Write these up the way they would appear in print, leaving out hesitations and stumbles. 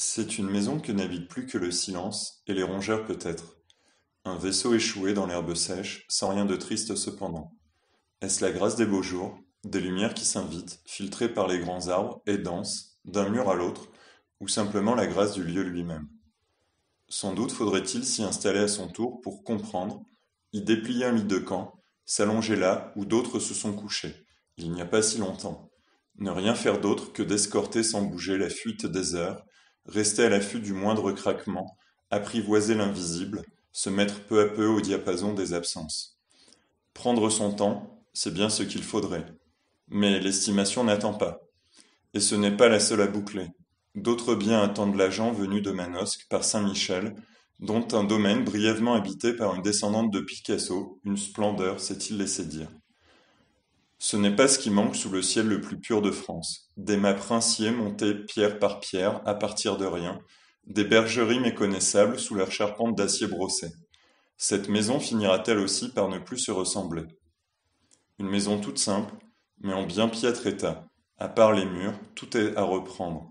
C'est une maison que n'habite plus que le silence, et les rongeurs peut-être. Un vaisseau échoué dans l'herbe sèche, sans rien de triste cependant. Est-ce la grâce des beaux jours, des lumières qui s'invitent, filtrées par les grands arbres, et dansent, d'un mur à l'autre, ou simplement la grâce du lieu lui-même? Sans doute faudrait-il s'y installer à son tour pour comprendre, y déplier un lit de camp, s'allonger là où d'autres se sont couchés, il n'y a pas si longtemps. Ne rien faire d'autre que d'escorter sans bouger la fuite des heures, rester à l'affût du moindre craquement, apprivoiser l'invisible, se mettre peu à peu au diapason des absences. Prendre son temps, c'est bien ce qu'il faudrait. Mais l'estimation n'attend pas. Et ce n'est pas la seule à boucler. D'autres biens attendent l'agent venu de Manosque par Saint-Michel, dont un domaine brièvement habité par une descendante de Picasso, une splendeur, s'est-il laissé dire. Ce n'est pas ce qui manque sous le ciel le plus pur de France. Des mâts princiers montés pierre par pierre, à partir de rien, des bergeries méconnaissables sous leurs charpentes d'acier brossé. Cette maison finira-t-elle aussi par ne plus se ressembler? Une maison toute simple, mais en bien piètre état. À part les murs, tout est à reprendre.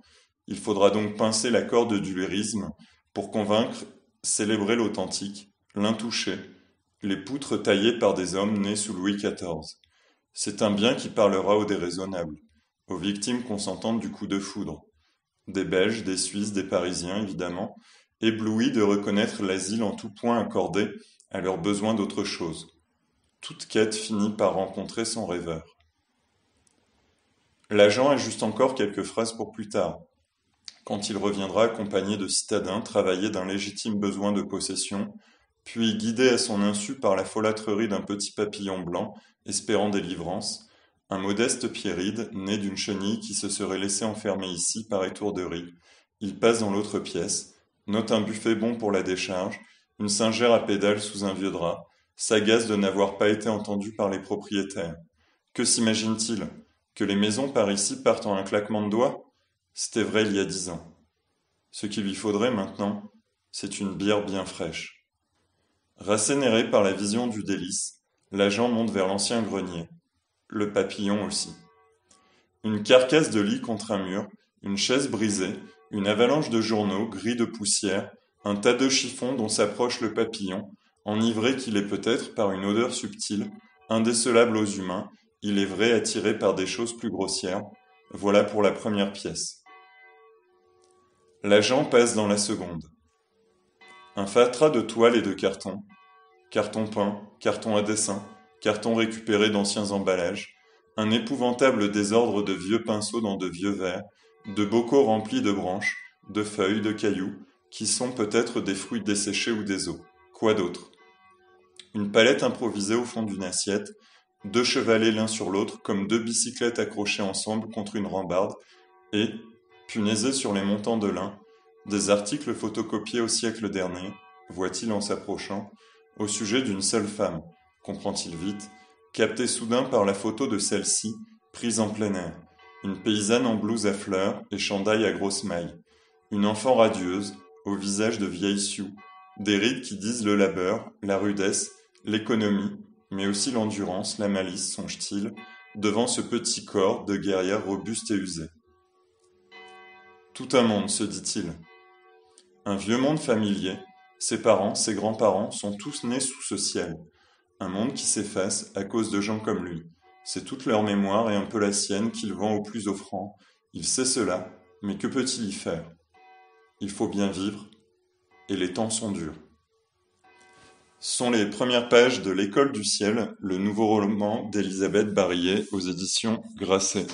Il faudra donc pincer la corde du lyrisme pour convaincre, célébrer l'authentique, l'intouché, les poutres taillées par des hommes nés sous Louis XIV. C'est un bien qui parlera aux déraisonnables, aux victimes consentantes du coup de foudre. Des Belges, des Suisses, des Parisiens, évidemment, éblouis de reconnaître l'asile en tout point accordé à leurs besoins d'autre chose. Toute quête finit par rencontrer son rêveur. L'agent ajuste encore quelques phrases pour plus tard, quand il reviendra accompagné de citadins travaillés d'un légitime besoin de possession, puis guidé à son insu par la folâtrerie d'un petit papillon blanc, espérant délivrance, un modeste Pierride, né d'une chenille qui se serait laissé enfermer ici par étourderie. Il passe dans l'autre pièce, note un buffet bon pour la décharge, une singère à pédales sous un vieux drap, s'agace de n'avoir pas été entendu par les propriétaires. Que s'imagine-t-il? Que les maisons par ici partent en un claquement de doigts? C'était vrai il y a 10 ans. Ce qu'il lui faudrait maintenant, c'est une bière bien fraîche. Rassénéré par la vision du délice, l'agent monte vers l'ancien grenier. Le papillon aussi. Une carcasse de lit contre un mur, une chaise brisée, une avalanche de journaux gris de poussière, un tas de chiffons dont s'approche le papillon, enivré qu'il est peut-être par une odeur subtile, indécelable aux humains, il est vrai attiré par des choses plus grossières. Voilà pour la première pièce. L'agent passe dans la seconde. Un fatras de toile et de carton, carton peint, carton à dessin, carton récupéré d'anciens emballages, un épouvantable désordre de vieux pinceaux dans de vieux verres, de bocaux remplis de branches, de feuilles, de cailloux, qui sont peut-être des fruits desséchés ou des os. Quoi d'autre? Une palette improvisée au fond d'une assiette, deux chevalets l'un sur l'autre comme deux bicyclettes accrochées ensemble contre une rambarde, et, punaisés sur les montants de lin, des articles photocopiés au siècle dernier, voit-il en s'approchant, au sujet d'une seule femme, comprend-il vite, capté soudain par la photo de celle-ci, prise en plein air, une paysanne en blouse à fleurs et chandail à grosses mailles, une enfant radieuse, au visage de vieille sioux, des rides qui disent le labeur, la rudesse, l'économie, mais aussi l'endurance, la malice, songe-t-il, devant ce petit corps de guerrière robuste et usée. Tout un monde, se dit-il. Un vieux monde familier. Ses parents, ses grands-parents sont tous nés sous ce ciel. Un monde qui s'efface à cause de gens comme lui. C'est toute leur mémoire et un peu la sienne qu'il vend au plus offrant. Il sait cela, mais que peut-il y faire? Il faut bien vivre, et les temps sont durs. Ce sont les premières pages de L'École du ciel, le nouveau roman d'Élisabeth Barillet aux éditions Grasset.